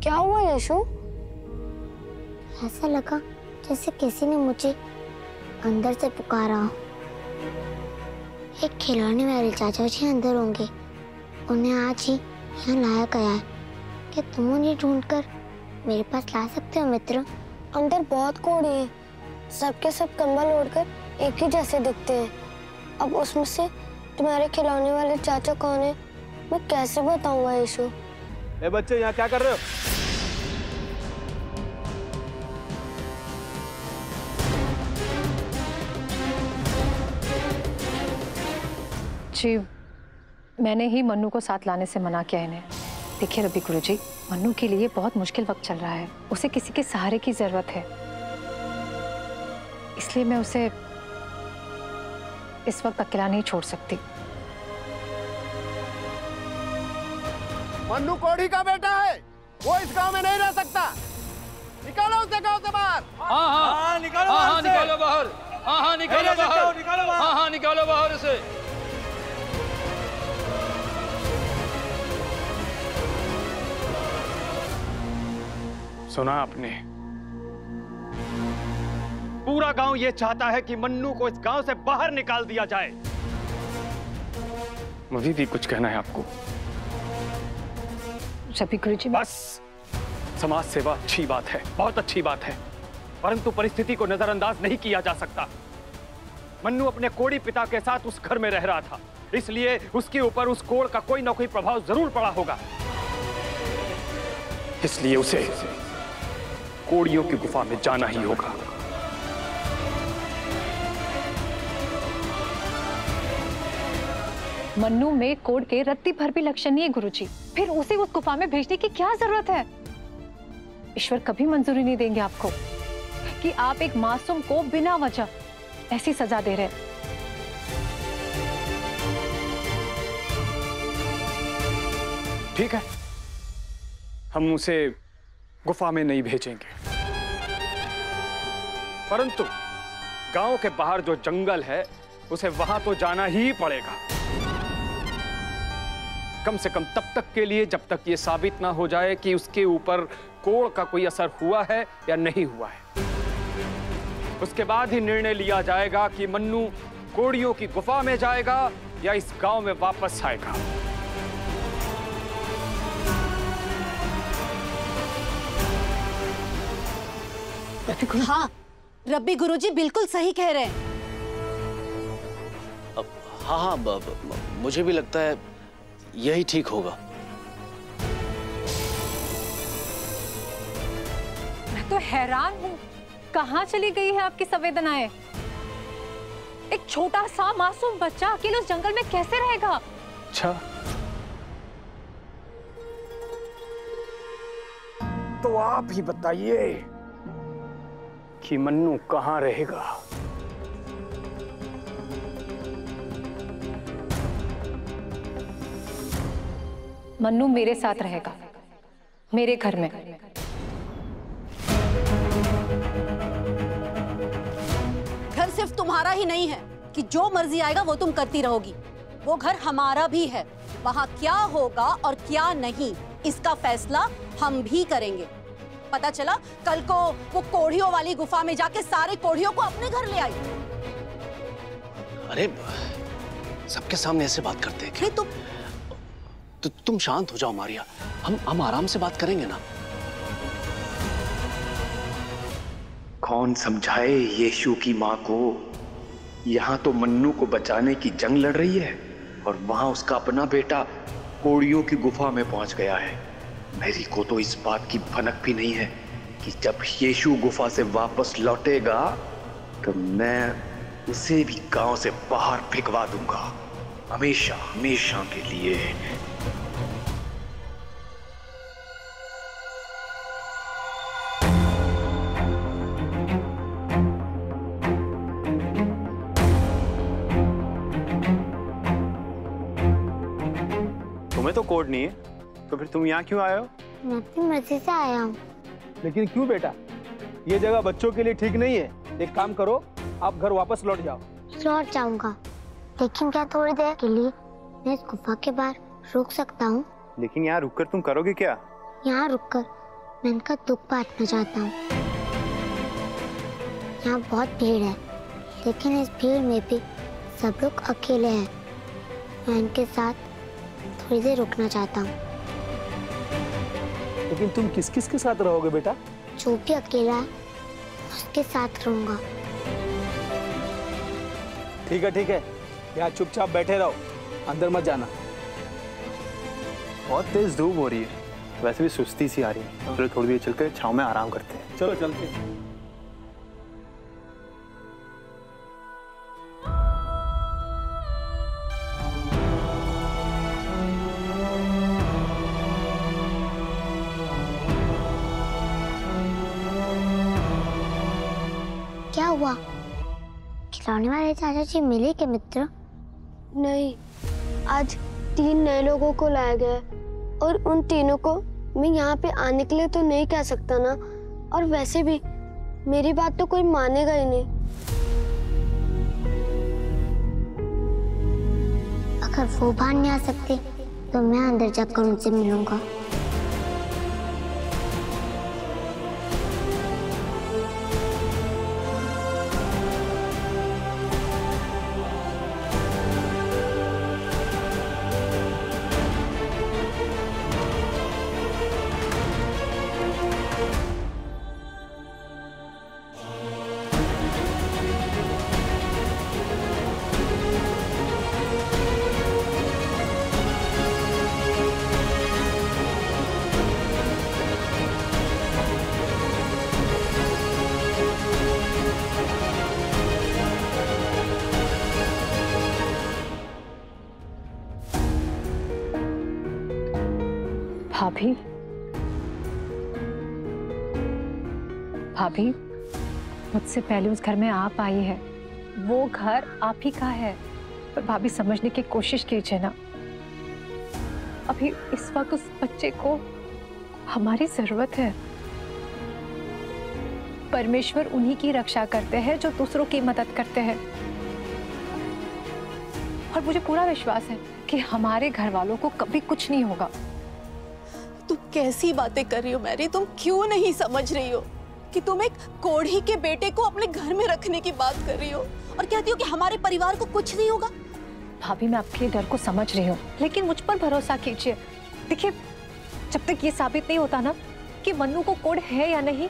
क्या हुआ यशु? ऐसा लगा जैसे किसी ने मुझे अंदर से पुकारा। एक खिलौने वाले चाचा जी अंदर होंगे, उन्हें आज ही यहाँ लाया गया है। क्या तुम उन्हें ढूंढकर मेरे पास ला सकते हो मित्र? अंदर बहुत कोढ़ी है, सबके सब कंबल ओढ़कर एक ही जैसे दिखते हैं। अब उसमें से तुम्हारे खिलौने वाले चाचा कौन है मैं कैसे बताऊंगा यशु? ए बच्चे, यहाँ क्या कर रहे हो? जी, मैंने ही मन्नू को साथ लाने से मना किया इन्हें। देखिए रवि गुरुजी, मन्नू के लिए बहुत मुश्किल वक्त चल रहा है, उसे किसी के सहारे की जरूरत है, इसलिए मैं उसे इस वक्त अकेला नहीं छोड़ सकती। मन्नू कोढ़ी का बेटा है, वो इस गांव में नहीं रह सकता। निकालो उसे गांव से बाहर। हाँ, निकालो बाहर। निकालो बाहर। हाँ, निकालो बाहर। हाँ, निकालो बाहर उसे। सुना आपने? पूरा गांव ये चाहता है कि मन्नू को इस गांव से बाहर निकाल दिया जाए। अभी भी कुछ कहना है आपको? रवि गुरुजी, बस, समाज सेवा अच्छी बात है, बहुत अच्छी बात है, परंतु परिस्थिति को नजरअंदाज नहीं किया जा सकता। मन्नू अपने कोढ़ी पिता के साथ उस घर में रह रहा था, इसलिए उसके ऊपर उस कोढ़ का कोई ना कोई प्रभाव जरूर पड़ा होगा। इसलिए उसे कोढ़ियों की गुफा में जाना ही होगा। मन्नू में कोढ़ के रत्ती भर भी लक्षण नहीं है गुरुजी, फिर उसे उस गुफा में भेजने की क्या जरूरत है? ईश्वर कभी मंजूरी नहीं देंगे आपको कि आप एक मासूम को बिना वजह ऐसी सजा दे रहे हैं। ठीक है, हम उसे गुफा में नहीं भेजेंगे, परंतु गांव के बाहर जो जंगल है उसे वहां तो जाना ही पड़ेगा, कम से कम तब तक के लिए जब तक ये साबित ना हो जाए कि उसके ऊपर कोढ़ का कोई असर हुआ है या नहीं हुआ है। उसके बाद ही निर्णय लिया जाएगा कि मन्नू कोढ़ियों की गुफा में जाएगा या इस गांव में वापस आएगा। हाँ, रब्बी गुरुजी बिल्कुल सही कह रहे हैं। हाँ, मुझे भी लगता है यही ठीक होगा। मैं तो हैरान हूँ, कहाँ चली गई है आपकी संवेदनाएं? एक छोटा सा मासूम बच्चा अकेले उस जंगल में कैसे रहेगा? अच्छा, तो आप ही बताइए कि मन्नू कहाँ रहेगा? मन्नू मेरे साथ रहेगा, मेरे घर में। घर सिर्फ तुम्हारा ही नहीं है कि जो मर्जी आएगा वो तुम करती रहोगी। वो घर हमारा भी है, वहाँ क्या होगा और क्या नहीं इसका फैसला हम भी करेंगे। पता चला कल को वो कोढ़ियों वाली गुफा में जाके सारे कोढ़ियों को अपने घर ले आई। अरे सबके सामने ऐसे बात करते हैं क्या? तुम शांत हो जाओ मारिया, हम आराम से बात करेंगे ना। कौन समझाए यीशु की माँ को? यहाँ तो मन्नू को बचाने की जंग लड़ रही है और वहां उसका अपना बेटा कोढ़ियों की गुफा में पहुंच गया है। मेरी को तो इस बात की भनक भी नहीं है कि जब यीशु गुफा से वापस लौटेगा तो मैं उसे भी गांव से बाहर फेंकवा दूंगा, हमेशा हमेशा के लिए। तुम्हें तो कोड नहीं है, तो फिर तुम यहाँ क्यों आए हो? मैं अपनी मर्जी से आया हूँ। लेकिन क्यों बेटा? ये जगह बच्चों के लिए ठीक नहीं है। एक काम करो, आप घर वापस लौट जाओ। लौट जाऊंगा, लेकिन क्या थोड़ी देर के लिए मैं इस गुफा के बाहर रुक सकता हूँ? लेकिन यहाँ रुककर तुम करोगे क्या? यहाँ रुककर मैं इनका दुख बांटना चाहता हूँ। यहाँ बहुत भीड़ है, लेकिन इस भीड़ में भी सब लोग अकेले हैं। मैं इनके साथ थोड़ी देर रुकना चाहता हूँ। लेकिन तुम किस किस के साथ रहोगे बेटा? जो भी अकेला है उसके साथ रहूंगा। ठीक है, यहाँ चुपचाप बैठे रहो, अंदर मत जाना। बहुत तेज धूप हो रही है, वैसे भी सुस्ती सी आ रही है। चलो थोड़ी देर चलकर छांव में आराम करते हैं। चलो चलते हैं। क्या हुआ? खिलौने वाले चाचा जी मिले के मित्र? नहीं, आज 3 नए लोगों को लाया गया है और उन तीनों को मैं यहाँ पे आने के लिए तो नहीं कह सकता ना। और वैसे भी मेरी बात तो कोई मानेगा ही नहीं। अगर वो बाहर नहीं आ सकते तो मैं अंदर जाकर उनसे मिलूंगा। भाभी, भाभी, मुझसे पहले उस घर में आप आई है, वो घर आप ही का है। पर भाभी समझने की कोशिश कीजिए ना, अभी इस वक्त उस बच्चे को हमारी जरूरत है। परमेश्वर उन्हीं की रक्षा करते हैं जो दूसरों की मदद करते हैं। और मुझे पूरा विश्वास है कि हमारे घर वालों को कभी कुछ नहीं होगा। तुम कैसी बातें कर रही हो मैरी? तुम क्यों नहीं समझ रही हो कि तुम एक कोढ़ी के बेटे को अपने घर में रखने की बात कर रही हो और कहती हो कि हमारे परिवार को कुछ नहीं होगा? भाभी, मैं आपके डर को समझ रही हूँ, लेकिन मुझ पर भरोसा कीजिए। देखिए, जब तक ये साबित नहीं होता ना कि मन्नू को कोढ़ है या नहीं,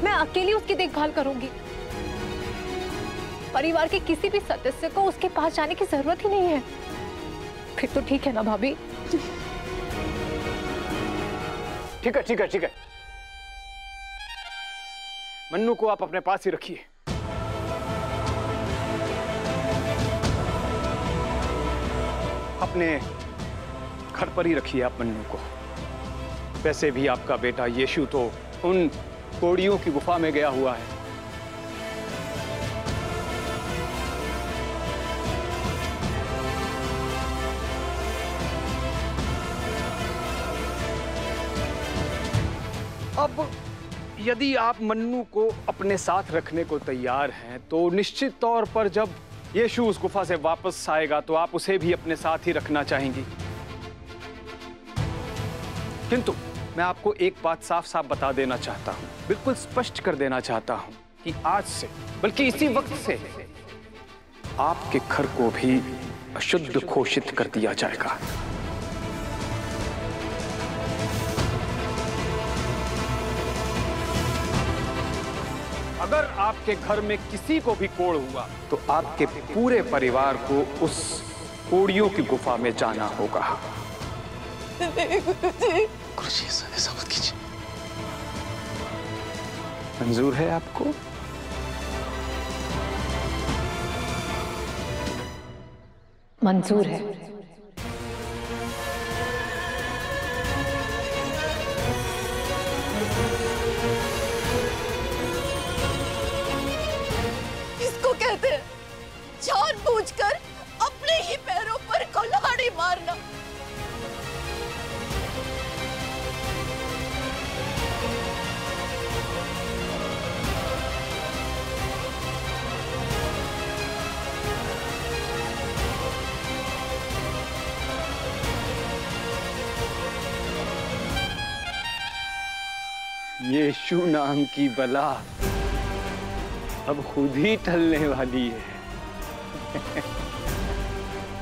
मैं अकेली उसकी देखभाल करूंगी। परिवार के किसी भी सदस्य को उसके पास जाने की जरूरत ही नहीं है। फिर तो ठीक है ना भाभी? ठीक है। मन्नू को आप अपने पास ही रखिए। अपने घर पर ही रखिए आप मन्नू को। वैसे भी आपका बेटा यीशु तो उन कोढ़ियों की गुफा में गया हुआ है। अब यदि आप मन्नू को अपने साथ रखने को तैयार हैं, तो निश्चित तौर पर जब यीशु उस गुफा से वापस आएगा तो आप उसे भी अपने साथ ही रखना चाहेंगी। किंतु मैं आपको एक बात साफ साफ बता देना चाहता हूं, बिल्कुल स्पष्ट कर देना चाहता हूं कि आज से, बल्कि इसी वक्त से आपके घर को भी अशुद्ध घोषित कर दिया जाएगा। अगर आपके घर में किसी को भी कोढ़ हुआ तो आपके पूरे परिवार को उस कोढ़ियों की गुफा में जाना होगा। गुरुजी, ऐसा मत कीजिए। मंजूर है आपको? मंजूर है। कहते हैं जानबूझकर अपने ही पैरों पर कुल्हाड़ी मारना। यीशु नाम की बला अब खुद ही टलने वाली है।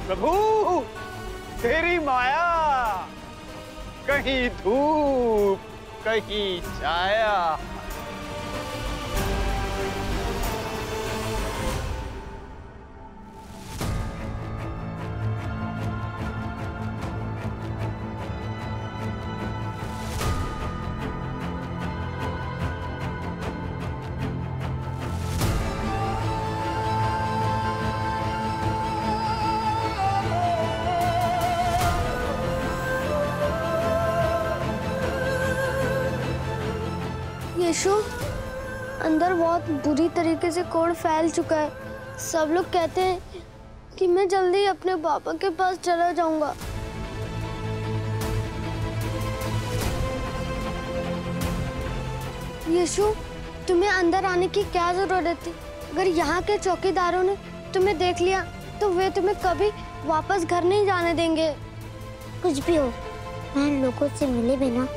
प्रभु, तेरी माया, कहीं धूप कहीं छाया। यीशु, अंदर बहुत बुरी तरीके से कोढ़ फैल चुका है। सब लोग कहते हैं कि मैं जल्दी अपने पापा के पास चला जाऊंगा। यीशु, तुम्हें अंदर आने की क्या जरूरत थी? अगर यहाँ के चौकीदारों ने तुम्हें देख लिया तो वे तुम्हें कभी वापस घर नहीं जाने देंगे। कुछ भी हो, मैं इन लोगों से मिले बिना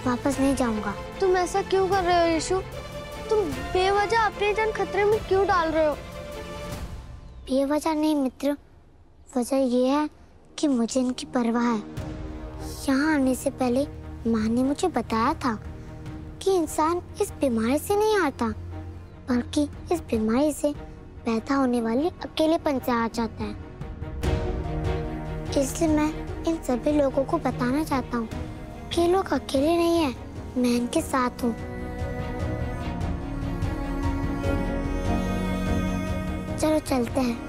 वापस नहीं जाऊंगा। तुम ऐसा क्यों कर रहे हो यीशु? तुम बेवजह अपनी जान खतरे में क्यों डाल रहे हो? बेवजह नहीं मित्र, वजह यह है कि मुझे इनकी परवाह है। यहाँ आने से पहले माँ ने मुझे बताया था कि इंसान इस बीमारी से नहीं आता, बल्कि इस बीमारी से पैदा होने वाले अकेलेपन से आ जाता है। इसलिए मैं इन सभी लोगों को बताना चाहता हूँ कि ये लोग अकेले नहीं है, मैं इनके साथ हूँ। चलो चलते हैं।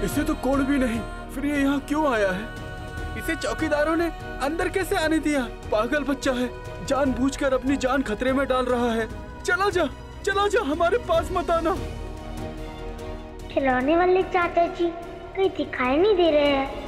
इसे तो कोड भी नहीं, फिर ये यहाँ क्यों आया है? इसे चौकीदारों ने अंदर कैसे आने दिया? पागल बच्चा है, जानबूझकर अपनी जान खतरे में डाल रहा है। चला जा, हमारे पास मत आना। खिलौने वाले चाचा जी कहीं दिखाई नहीं दे रहे हैं।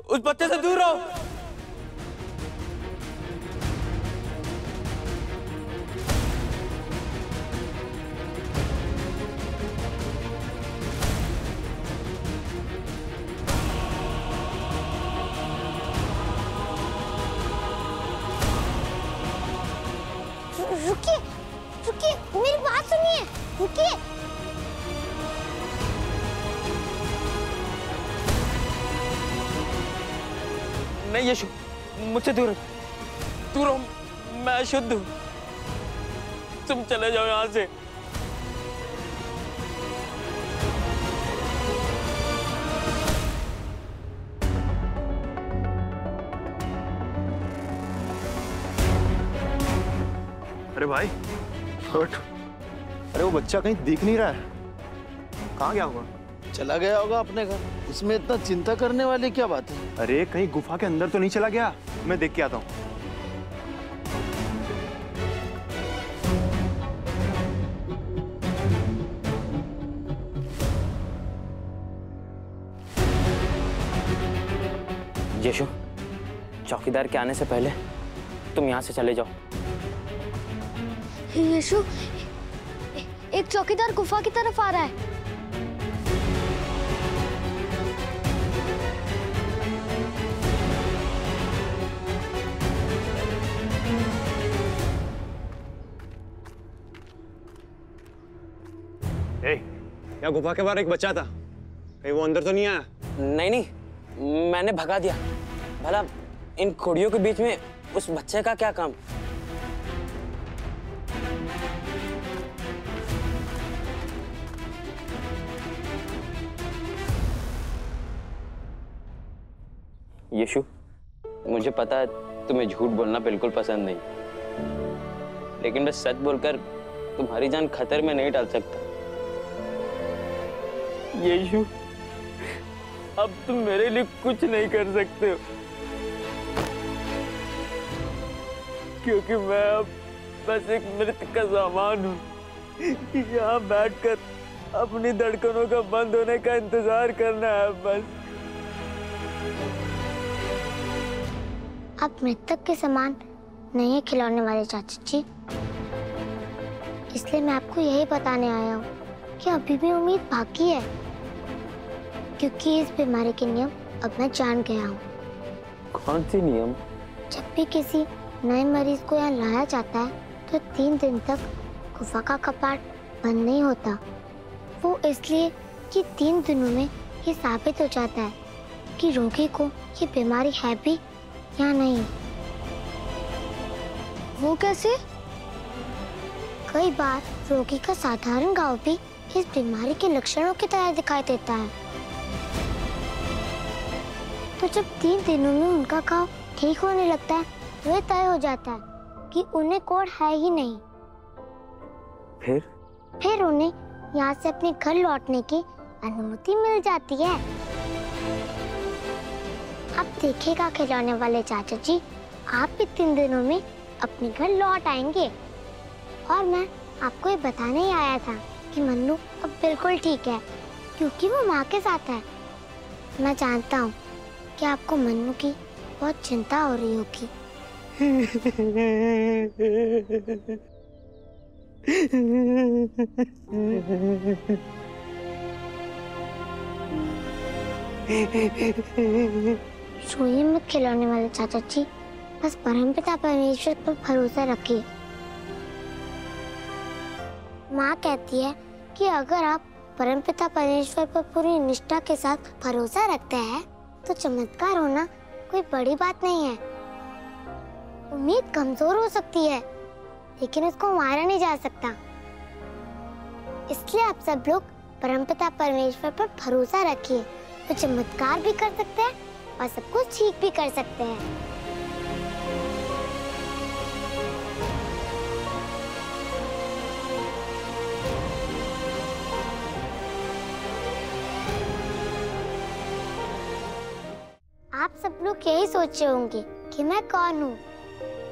उस बच्चे से दूर रहो। रुकिए, मेरी बात सुनिए, रुकिए। नहीं यीशु, मुझसे दूर रहो, मैं शुद्ध हूँ। तुम चले जाओ यहाँ से। अरे भाई हट। अरे वो बच्चा कहीं दिख नहीं रहा है, कहाँ गया होगा? चला गया होगा अपने घर, इसमें इतना चिंता करने वाली क्या बात है? अरे कहीं गुफा के अंदर तो नहीं चला गया? मैं देख के आता हूँ। यीशु, चौकीदार के आने से पहले तुम यहाँ से चले जाओ। यीशु, एक चौकीदार गुफा की तरफ आ रहा है। यहाँ गुफा के बाहर एक बच्चा था, कहीं वो अंदर तो नहीं आया? नहीं, मैंने भगा दिया। भला इन कोड़ियों के बीच में उस बच्चे का क्या काम? यीशु, मुझे पता है तुम्हें झूठ बोलना बिल्कुल पसंद नहीं, लेकिन मैं सच बोलकर तुम्हारी जान खतरे में नहीं डाल सकता। यीशु, अब तुम मेरे लिए कुछ नहीं कर सकते हो, क्योंकि मैं अब बस एक मृत का सामान हूँ। यहाँ बैठकर अपनी धड़कनों का बंद होने का इंतजार करना है बस। आप मृतक के समान नहीं है खिलौने वाले चाचा जी, इसलिए मैं आपको यही बताने आया हूँ कि अभी भी उम्मीद बाकी है, क्योंकि इस बीमारी के नियम अब मैं जान गया हूँ। कौन सी नियम? जब भी किसी नए मरीज को यहाँ लाया जाता है तो 3 दिन तक गुफा का कपाट बंद नहीं होता। वो इसलिए कि 3 दिनों में ये साबित हो जाता है कि रोगी को ये बीमारी है भी या नहीं। वो कैसे? कई बार रोगी का साधारण घाव भी इस बीमारी के लक्षणों की तरह दिखाई देता है। तो जब 3 दिनों में उनका घाव ठीक होने लगता है तो ये तय हो जाता है कि उन्हें कोढ़ है ही नहीं। फिर उन्हें यहाँ से अपने घर लौटने की अनुमति मिल जाती है। अब देखिएगा खिलौने वाले चाचा जी, आप भी 3 दिनों में अपने घर लौट आएंगे। और मैं आपको ये बताने ही आया था कि मन्नू अब बिल्कुल ठीक है, क्योंकि वो माँ के साथ है। मैं जानता हूँ कि आपको मन्नू की बहुत चिंता हो रही होगी। सोइए मत खिलौने वाले चाचा जी, बस परमपिता परमेश्वर पर भरोसा रखिए। माँ कहती है कि अगर आप परमपिता परमेश्वर पर पूरी निष्ठा के साथ भरोसा रखते हैं तो चमत्कार होना कोई बड़ी बात नहीं है। उम्मीद कमजोर हो सकती है, लेकिन उसको मारा नहीं जा सकता। इसलिए आप सब लोग परमपिता परमेश्वर पर भरोसा रखिए। वो चमत्कार भी कर सकते हैं और सब कुछ ठीक भी कर सकते हैं। आप सब लोग यही सोच रहे होंगे कि मैं कौन हूँ,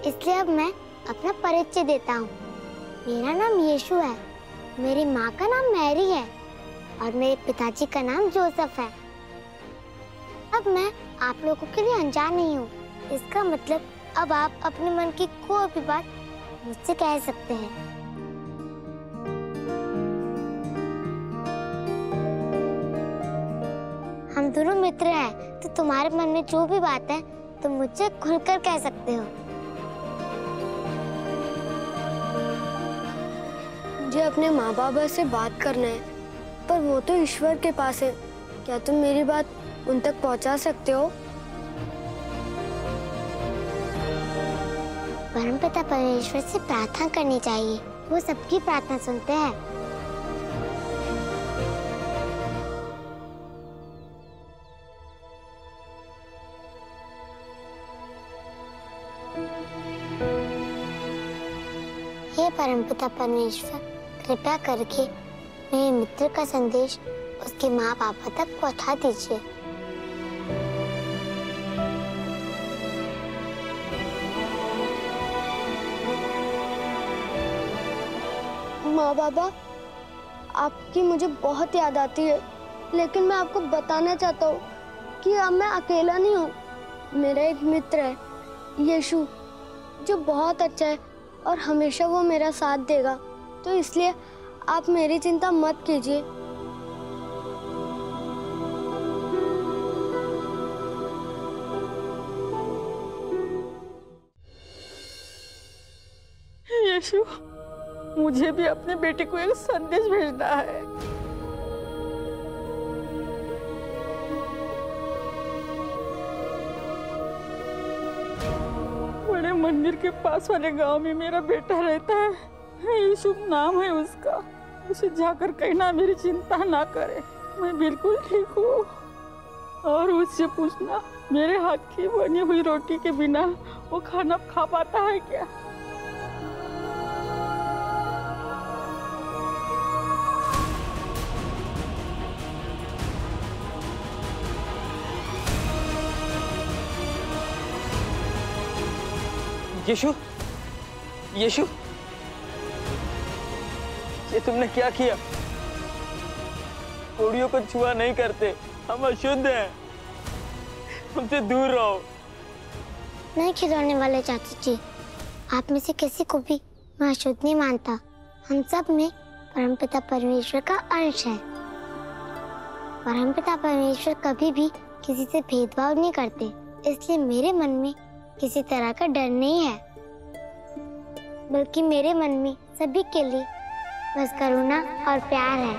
इसलिए अब मैं अपना परिचय देता हूँ। मेरा नाम यीशु है, मेरी माँ का नाम मैरी है और मेरे पिताजी का नाम जोसेफ है। अब मैं आप लोगों के लिए अनजान नहीं हूँ, इसका मतलब अब आप अपने मन की कोई भी बात मुझसे कह सकते हैं। हम दोनों मित्र हैं, तो तुम्हारे मन में जो भी बात है तुम मुझसे खुलकर कह सकते हो। मुझे अपने माँ बाबा से बात करना है, पर वो तो ईश्वर के पास है। क्या तुम मेरी बात उन तक पहुँचा सकते हो? परमपिता परमेश्वर से प्रार्थना करनी चाहिए, वो सबकी प्रार्थना सुनते हैं। हे परमपिता परमेश्वर, कृपया करके मेरे मित्र का संदेश उसके माँ बाप तक पहुँचा दीजिए। माँ बाबा, आपकी मुझे बहुत याद आती है, लेकिन मैं आपको बताना चाहता हूँ कि अब मैं अकेला नहीं हूँ। मेरा एक मित्र है, यीशु, जो बहुत अच्छा है और हमेशा वो मेरा साथ देगा। तो इसलिए आप मेरी चिंता मत कीजिए। यीशु, मुझे भी अपने बेटे को एक संदेश भेजना है। बड़े मंदिर के पास वाले गांव में मेरा बेटा रहता है, यीशु नाम है उसका। उसे जाकर कहना मेरी चिंता ना करे, मैं बिल्कुल ठीक हूँ और उससे पूछना, मेरे हाथ की बनी हुई रोटी के बिना वो खाना खा पाता है क्या? यीशु, यीशु, ये तुमने क्या किया? कोड़ियों को छुआ नहीं करते, हम अशुद्ध हैं, हमसे दूर रहो। नहीं खिलौने वाले चाची जी, आप में से किसी को भी मैं अशुद्ध नहीं मानता। हम सब में परमपिता परमेश्वर का अंश है। परमपिता परमेश्वर कभी भी किसी से भेदभाव नहीं करते, इसलिए मेरे मन में किसी तरह का डर नहीं है, बल्कि मेरे मन में सभी के लिए बस करुणा और प्यार है।